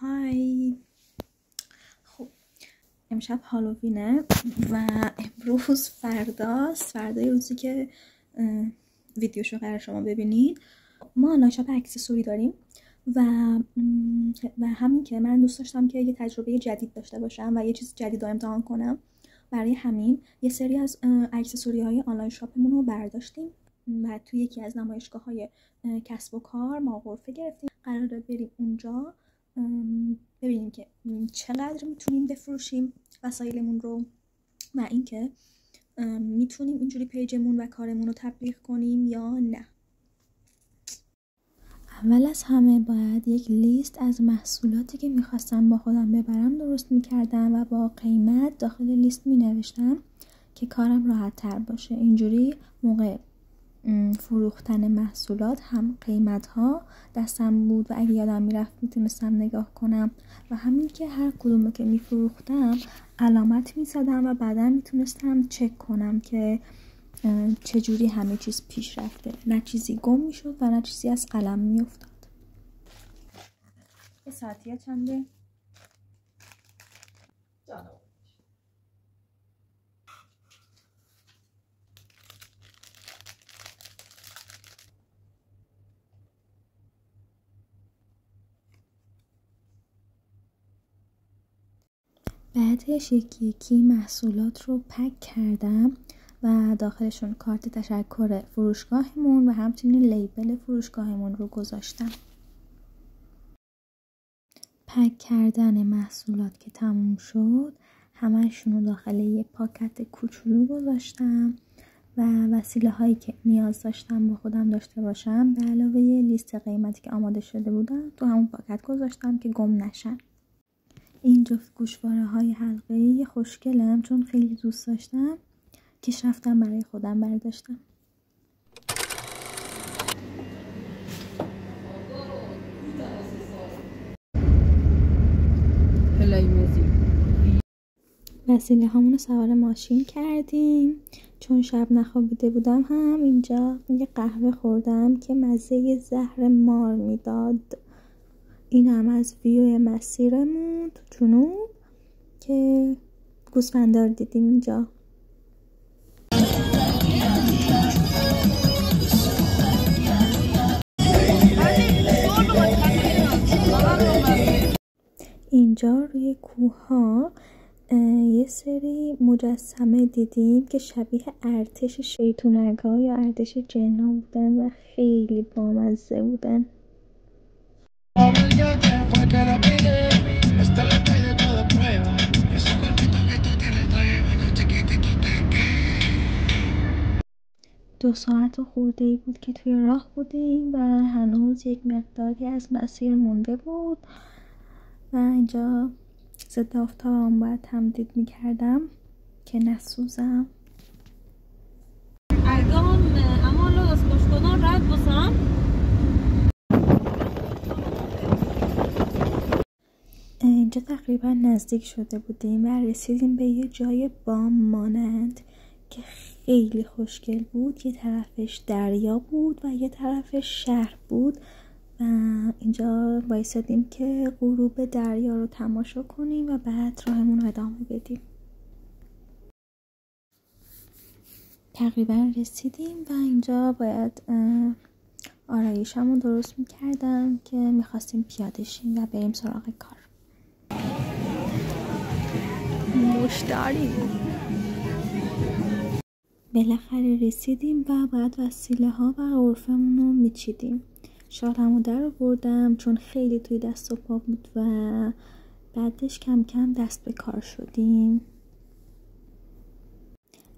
های. خب امشب هالووینه و امروز فردای روزی که ویدیوشو قرار شما ببینید. ما آنلاین شاپ اکسسوری داریم و همین که من دوست داشتم که یه تجربه جدید داشته باشم و یه چیز جدید رو امتحان کنم. برای همین یه سری از اکسسوری های آنلاین شاپمون رو برداشتیم و توی یکی از نمایشگاه‌های کسب و کار ما غرفه گرفتیم. قراره بریم اونجا ببینیم که چقدر میتونیم بفروشیم وسایلمون رو و اینکه میتونیم اینجوری پیجمون و کارمون رو تبلیغ کنیم یا نه. اول از همه باید یک لیست از محصولاتی که میخواستم با خودم ببرم درست میکردم و با قیمت داخل لیست مینوشتم که کارم راحت تر باشه. اینجوری موقع فروختن محصولات هم قیمت ها دستم بود و اگه یادم میرفت میتونستم نگاه کنم و همین که هر کدومو که میفروختم علامت میزدم و بعدا میتونستم چک کنم که چجوری همه چیز پیش رفته، نه چیزی گم میشد و نه چیزی از قلم میافتاد. یه ساعتیه چنده؟ بعدش یکی یکی محصولات رو پک کردم و داخلشون کارت تشکر فروشگاهمون و همچنین لیبل فروشگاهمون رو گذاشتم. پک کردن محصولات که تموم شد همه‌شون رو داخل یه پاکت کوچولو گذاشتم و وسیله هایی که نیاز داشتم با خودم داشته باشم به علاوه لیست قیمتی که آماده شده بودم تو همون پاکت گذاشتم که گم نشن. این جفت گوشواره های حلقه‌ای خوشگلم چون خیلی دوست داشتم که رفتم برای خودم برداشتم. وسیله هامونو سوار ماشین کردیم. چون شب نخوابیده بودم هم اینجا یه قهوه خوردم که مزه زهر مار میداد. این هم از ویو مسیرمون تو جنوب که گوسفندار دیدیم اینجا. اینجا روی کوها یه سری مجسمه دیدیم که شبیه ارتش شیطونک‌ها یا ارتش جن‌ها بودن و خیلی بامزه بودن. دو ساعت و خورده‌ای بود که توی راه بودیم و هنوز یک مقداری از مسیر مونده بود و اینجا ضد آفتابم باید تمدید میکردم که نسوزم. اینجا تقریبا نزدیک شده بودیم و رسیدیم به یه جای بام مانند که خیلی خوشگل بود. یه طرفش دریا بود و یه طرفش شهر بود و اینجا وایسادیم که غروب دریا رو تماشا کنیم و بعد راهمون رو ادامه بدیم. تقریبا رسیدیم و اینجا باید آرایشمون درست میکردم که میخواستیم پیاده شیم و بریم سراغ کار. مشتری بالاخره رسیدیم و بعد وسیله ها و غرفمون رو میچیدیم. شالمو در آوردم چون خیلی توی دست و پا بود و بعدش کم کم دست به کار شدیم.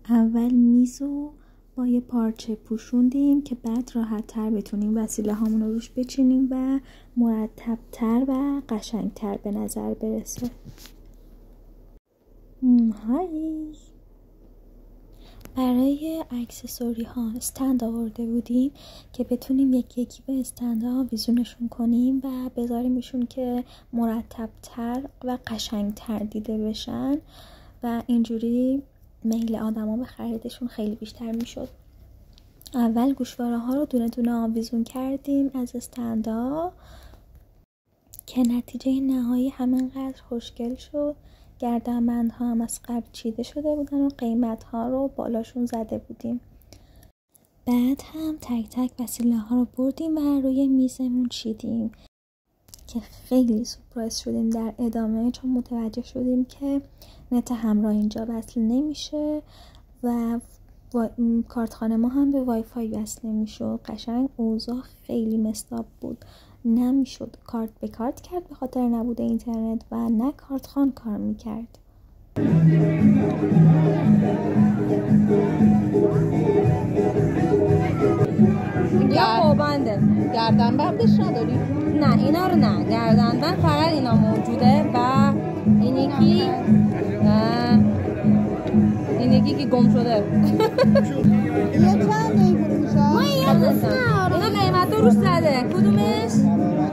اول میزو با یه پارچه پوشوندیم که بعد راحت تر بتونیم وسیله هامون رو روش بچینیم و مرتب تر و قشنگ تر به نظر برسه. های برای اکسسوری ها استند آورده بودیم که بتونیم یکی یکی به استند ها آویزونشون کنیم و بذاریمشون که مرتب تر و قشنگ تر دیده بشن و اینجوری میل آدم ها به خریدشون خیلی بیشتر میشد. اول گوشواره ها رو دونه دونه آویزون کردیم از استند ها که نتیجه نهایی همینقدر خوشگل شد. گردنبندها هم از قبل چیده شده بودن و قیمتها رو بالاشون زده بودیم. بعد هم تک تک وسیله ها رو بردیم و روی میزمون چیدیم که خیلی سورپرایز شدیم در ادامه، چون متوجه شدیم که نت همراه اینجا وصل نمیشه و کارتخانه ما هم به وای فای وصل نمیشد. قشنگ اوضاع خیلی مستاب بود، نمیشد کارت به کارت کرد به خاطر نبود اینترنت و نه کارتخوان کار میکرد. یا پابنده گردنبندش نداری؟ نه اینا رو نه، گردنبند فقط اینا موجوده و این یکی که گم شده. یه چند میفروشه؟ ما اینا قیمت ها روش زده. کدومش؟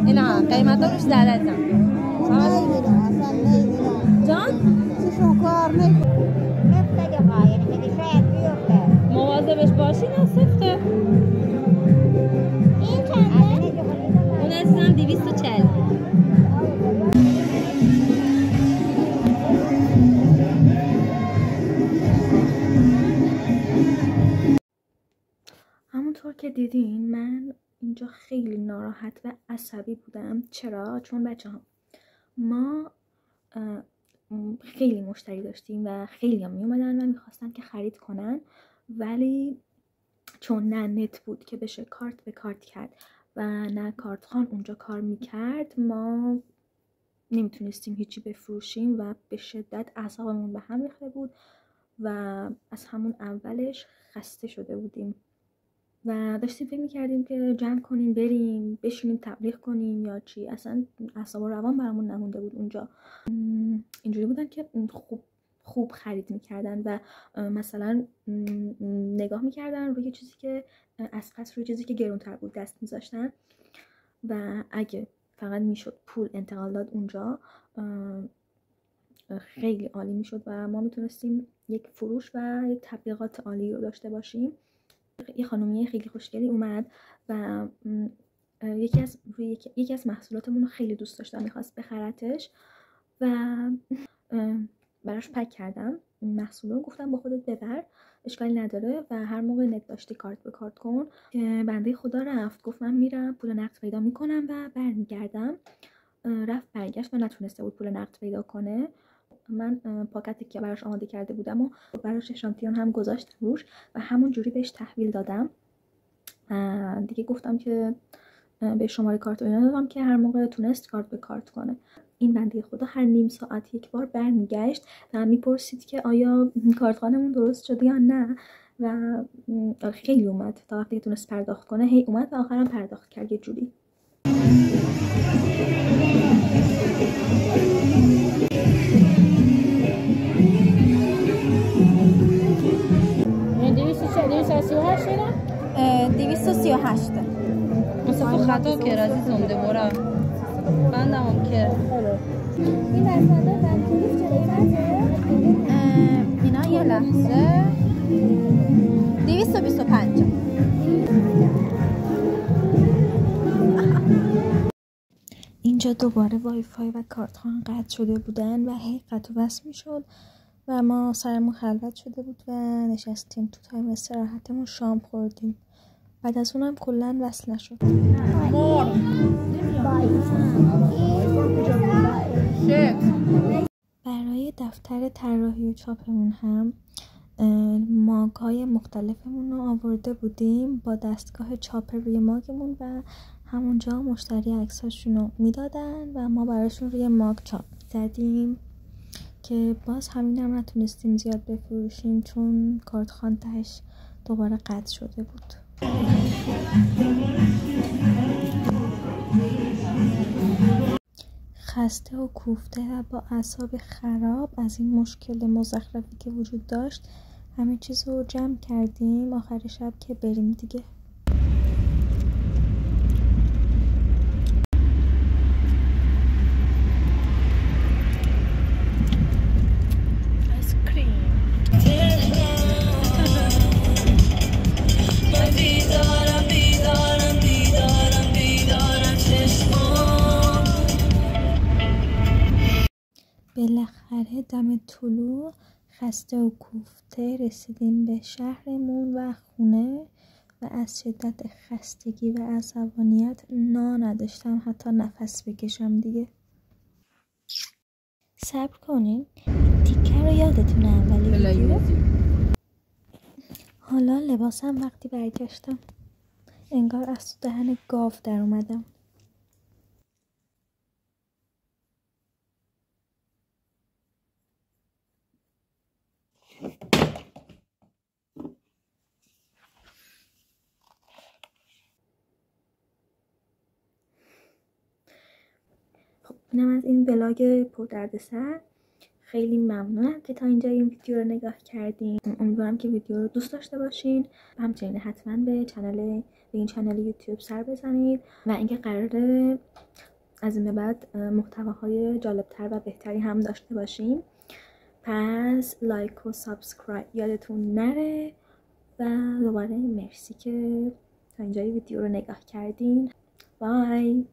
اینا قیمت ها روش زده. نمیدونم اصلا نمیدونم جان؟ چشون کار نمیکنه. نفته که خواهی میگه شاید بیفته. مواظبش باشی نه سفته. این چنده؟ اون عزیزم 240. همونطور که دیدین من اینجا خیلی ناراحت و عصبی بودم. چرا؟ چون بچه ها ما خیلی مشتری داشتیم و خیلی هم می اومدن و میخواستن که خرید کنن، ولی چون نه نت بود که بشه کارت به کارت کرد و نه کارتخوان اونجا کار میکرد، ما نمیتونستیم هیچی بفروشیم و به شدت اعصابمون به هم ریخته بود و از همون اولش خسته شده بودیم و داشتیم فکر میکردیم که جمع کنیم بریم بشینیم تبلیغ کنیم یا چی. اصلا اعصاب و روان برامون نمونده بود اونجا. اینجوری بودن که خوب خرید میکردن و مثلا نگاه میکردن روی چیزی که از پس روی چیزی که گرونتر بود دست میذاشتن و اگه فقط میشد پول انتقال داد اونجا خیلی عالی میشد و ما میتونستیم یک فروش و یک تبلیغات عالی رو داشته باشیم. یه خانومیه خیلی خوشگلی اومد و یکی از محصولاتمون رو خیلی دوست داشتم، میخواست بخرتش و براش پک کردم محصول رو، گفتم با خودت ببر اشکالی نداره و هر موقع نت داشتی کارت به کارت کن. بنده خدا رفت، گفت من میرم پول نقد پیدا میکنم و برمیگردم. رفت برگشت و نتونسته بود پول نقد پیدا کنه. من پاکتی که براش آماده کرده بودم و براش اشانتیون هم گذاشتم روش و همون جوری بهش تحویل دادم. دیگه گفتم که به شماره کارت اینا دادم که هر موقع تونست کارت به کارت کنه. این بنده خدا هر نیم ساعت یک بار برمیگشت و میپرسید که آیا کارتخانمون درست شده یا نه و خیلی اومد تا وقتی که تونست پرداخت کنه، هی اومد و آخرم پرداخت کرد یه جوری. مصطفی خطا که رازی زنده برا بندم هم که این بسنده بندیلیف چقدره؟ اینا یه لحظه 225. اینجا دوباره وای فای و کارتخوان قطع شده بودن و هی قطع و وصل میشد و ما سرمون خلوت شده بود و نشستیم تو تایم استراحتمون شام خوردیم. بعد از اونم کلن وصل نشد. برای دفتر طراحی و چاپمون هم ماگ‌های مختلفمون رو آورده بودیم با دستگاه چاپ روی ماگمون و همونجا مشتری عکساشون رو میدادن و ما براشون روی ماگ چاپ زدیم که باز همین هم نتونستیم زیاد بفروشیم چون کارتخوان تهش دوباره قطع شده بود. خسته و کوفته و با اعصاب خراب از این مشکل مزخرفی که وجود داشت همه چیز رو جمع کردیم آخر شب که بریم دیگه. بالاخره دم طلوع خسته و کوفته رسیدیم به شهرمون و خونه و از شدت خستگی و عصبانیت نداشتم حتی نفس بکشم دیگه. صبر کنین تیکه رو یادتونه اولی ویدیو؟ حالا لباسم وقتی برگشتم انگار از تو دهن گاو در اومدم. خب اینم از این ولاگ پردردسر. خیلی ممنونم که تا اینجا این ویدیو رو نگاه کردین. امیدوارم که ویدیو رو دوست داشته باشین و همچنین حتما به این چنل یوتیوب سر بزنید و اینکه قراره از این به بعد محتواهای جالبتر و بهتری هم داشته باشیم. پس لایک و سابسکرایب یادتون نره و دوباره مرسی که تا اینجا ویدیو رو نگاه کردین. بای.